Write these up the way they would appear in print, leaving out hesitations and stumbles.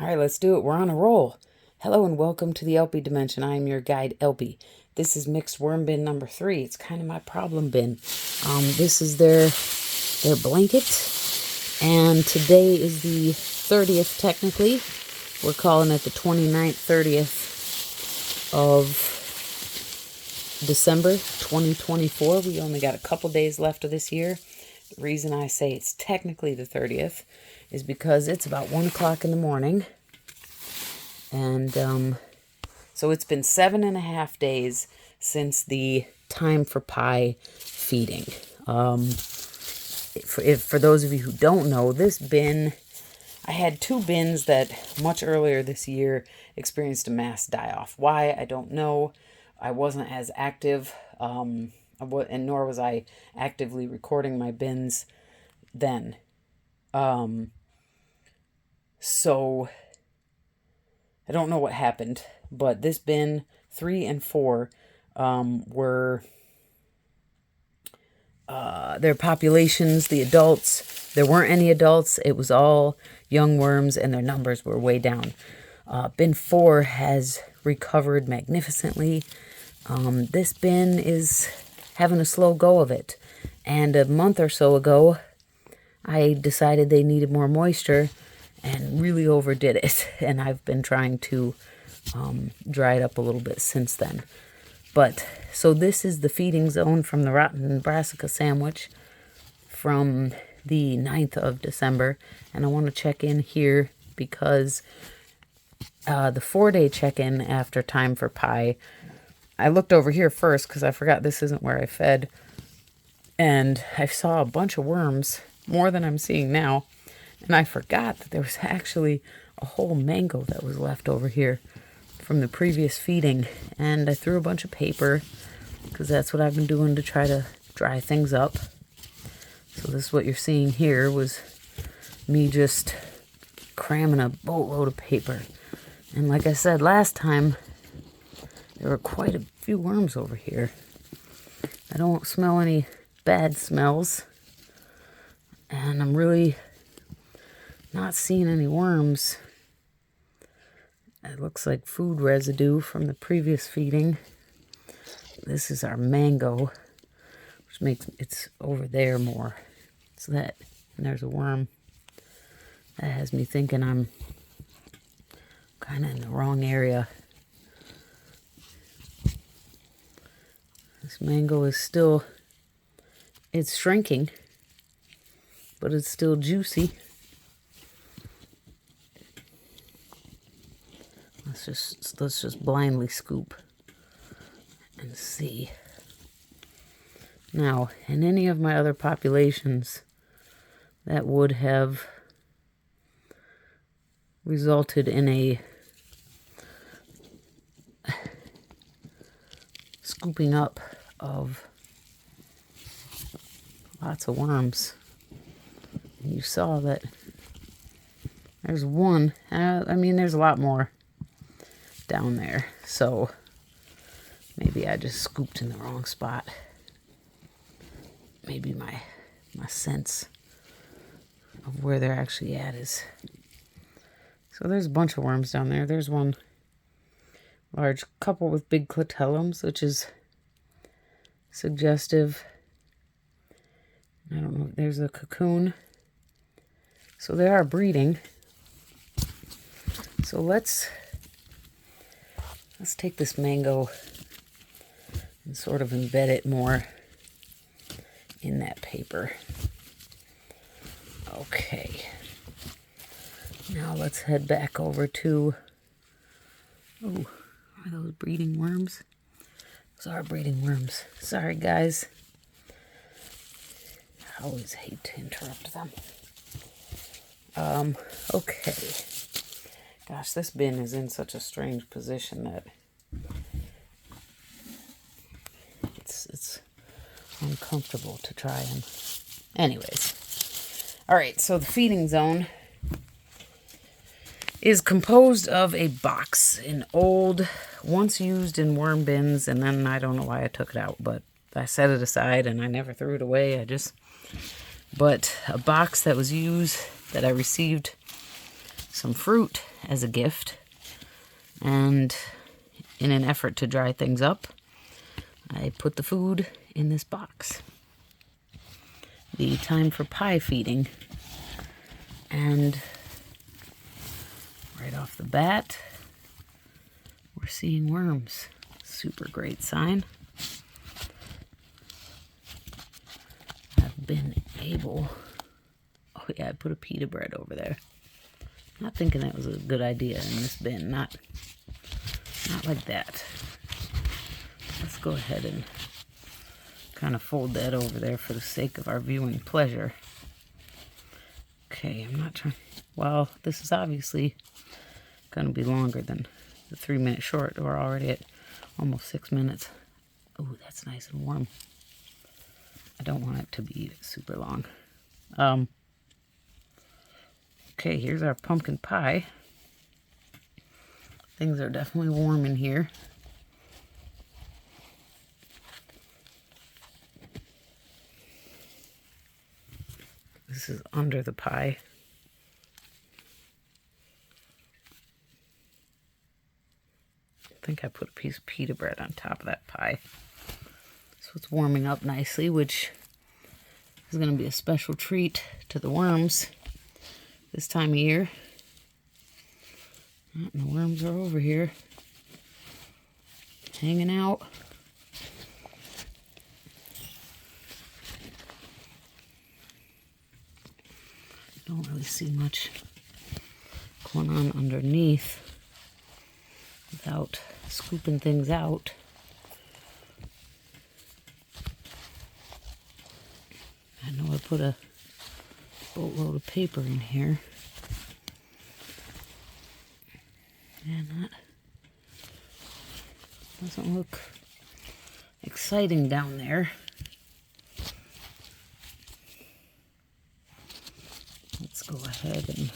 All right, let's do it. We're on a roll. Hello and welcome to the theElpyDimension. I am your guide, Elpy. This is mixed worm bin number 3. It's kind of my problem bin. This is their blanket, and today is the 30th technically. We're calling it the 29th, 30th of December 2024. We only got a couple days left of this year. The reason I say it's technically the 30th is because it's about 1 o'clock in the morning. And so it's been 7.5 days since the time for pie feeding. For those of you who don't know, this bin, I had 2 bins that much earlier this year experienced a mass die-off. Why? I don't know. I wasn't as active, and nor was I actively recording my bins then. So I don't know what happened, but this bin 3 and 4 were their populations, the adults. There weren't any adults. It was all young worms, and their numbers were way down. Bin 4 has recovered magnificently. This bin is having a slow go of it. And a month or so ago, I decided they needed more moisture and really overdid it. And I've been trying to dry it up a little bit since then. But, so this is the feeding zone from the rotten brassica sandwich from the 9th of December. And I want to check in here because the 4-day check-in after time for pie, I looked over here first because I forgot this isn't where I fed. And I saw a bunch of worms, more than I'm seeing now. And I forgot that there was actually a whole mango that was left over here from the previous feeding. And I threw a bunch of paper because that's what I've been doing to try to dry things up. So this is what you're seeing here was me just cramming a boatload of paper. And like I said last time, there were quite a few worms over here. I don't smell any bad smells. And I'm really not seeing any worms. It looks like food residue from the previous feeding. This is our mango, which makes it's over there more. So that, and there's a worm. That has me thinking I'm kind of in the wrong area. This mango is still, it's shrinking, but it's still juicy. Let's just blindly scoop and see. Now, in any of my other populations, that would have resulted in a scooping up of lots of worms. And you saw that there's one. I mean, there's a lot more down there. So maybe I just scooped in the wrong spot. Maybe my sense of where they're actually at is. So there's a bunch of worms down there. There's one large couple with big clitellums, which is suggestive. I don't know. There's a cocoon. So they are breeding. So let's take this mango and sort of embed it more in that paper. Okay. Now let's head back over to, oh, are those breeding worms? Those are breeding worms. Sorry, guys. I always hate to interrupt them. Okay. Gosh, this bin is in such a strange position that it's uncomfortable to try and... Anyways. Alright, so the feeding zone is composed of a box, an old, once used in worm bins, and then I don't know why I took it out, but I set it aside and I never threw it away. But a box that was used, that I received some fruit as a gift. And in an effort to dry things up, I put the food in this box. The time for pie feeding. And right off the bat, we're seeing worms. Super great sign. I've been able... Oh yeah, I put a pita bread over there. Not thinking that was a good idea in this bin. Not like that. Let's go ahead and kind of fold that over there for the sake of our viewing pleasure. Okay, I'm not trying... Well, this is obviously going to be longer than the 3-minute short. We're already at almost 6 minutes. Oh, that's nice and warm. I don't want it to be super long. Okay, here's our pumpkin pie. Things are definitely warm in here. This is under the pie. I think I put a piece of pita bread on top of that pie. So it's warming up nicely, which is going to be a special treat to the worms this time of year. And the worms are over here, hanging out. Don't really see much going on underneath without scooping things out. I know I put a boatload of paper in here. And that doesn't look exciting down there. Let's go ahead and...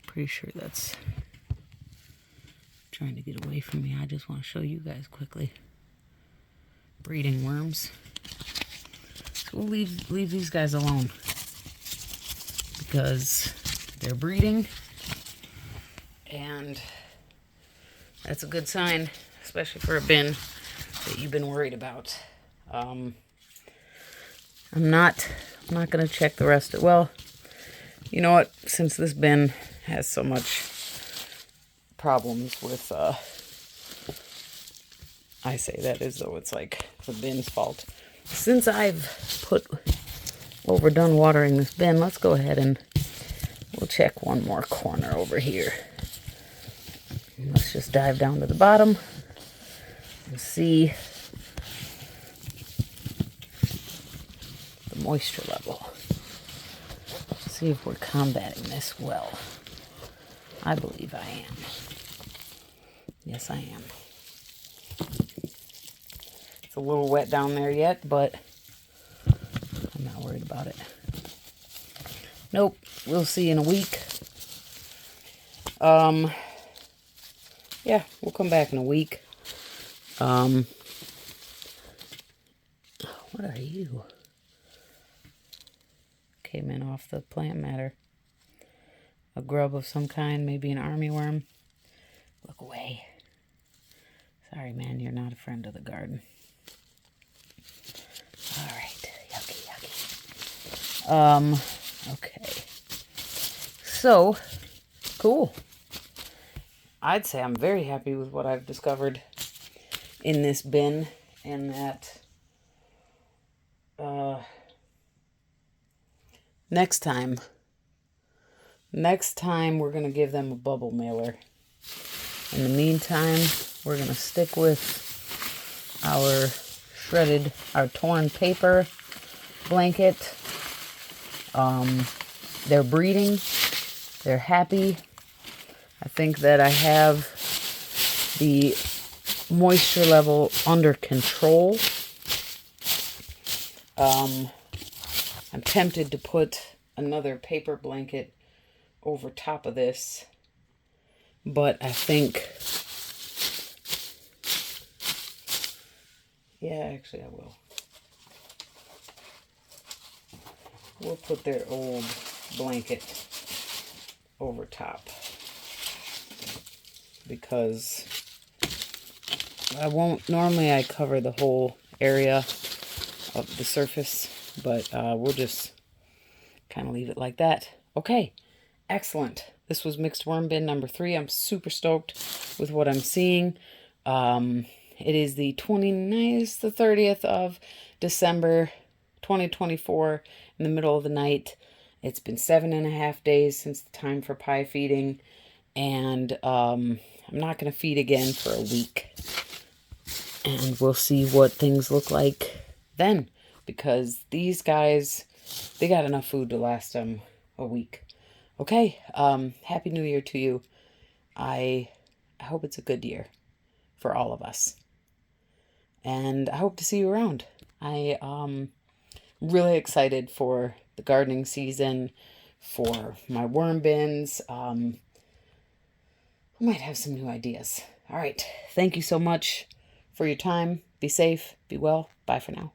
Pretty sure that's trying to get away from me. I just want to show you guys quickly. Breeding worms. So we'll leave these guys alone because they're breeding, and that's a good sign, especially for a bin that you've been worried about. I'm not going to check the rest of... Well, you know what? Since this bin has so much problems with... I say that as though it's like the bin's fault. Since I've overdone watering this bin, let's go ahead and we'll check one more corner over here. Let's just dive down to the bottom and see the moisture level. See if we're combating this well. I believe I am. Yes, I am. It's a little wet down there yet, but I'm not worried about it. Nope, we'll see in a week. Yeah, we'll come back in a week. What are you? Came in off the plant matter. A grub of some kind, maybe an armyworm. Look away. Sorry, man, you're not a friend of the garden. All right, yucky, yucky. Okay. So, cool. I'd say I'm very happy with what I've discovered in this bin, and that next time we're going to give them a bubble mailer. In the meantime, we're going to stick with our torn paper blanket. They're breeding. They're happy. I think that I have the moisture level under control. I'm tempted to put another paper blanket over top of this, but I think, yeah, actually I will. we'll put their old blanket over top, because normally I cover the whole area of the surface, but we'll just kind of leave it like that. Okay, excellent. This was mixed worm bin number 3. I'm super stoked with what I'm seeing. It is the 29th, the 30th of December, 2024, in the middle of the night. It's been 7.5 days since the time for pie feeding, and I'm not going to feed again for a week. And we'll see what things look like then, because these guys, they got enough food to last them a week. Okay, Happy New Year to you. I hope it's a good year for all of us. And I hope to see you around. I really excited for the gardening season, for my worm bins. I might have some new ideas. All right. Thank you so much for your time. Be safe. Be well. Bye for now.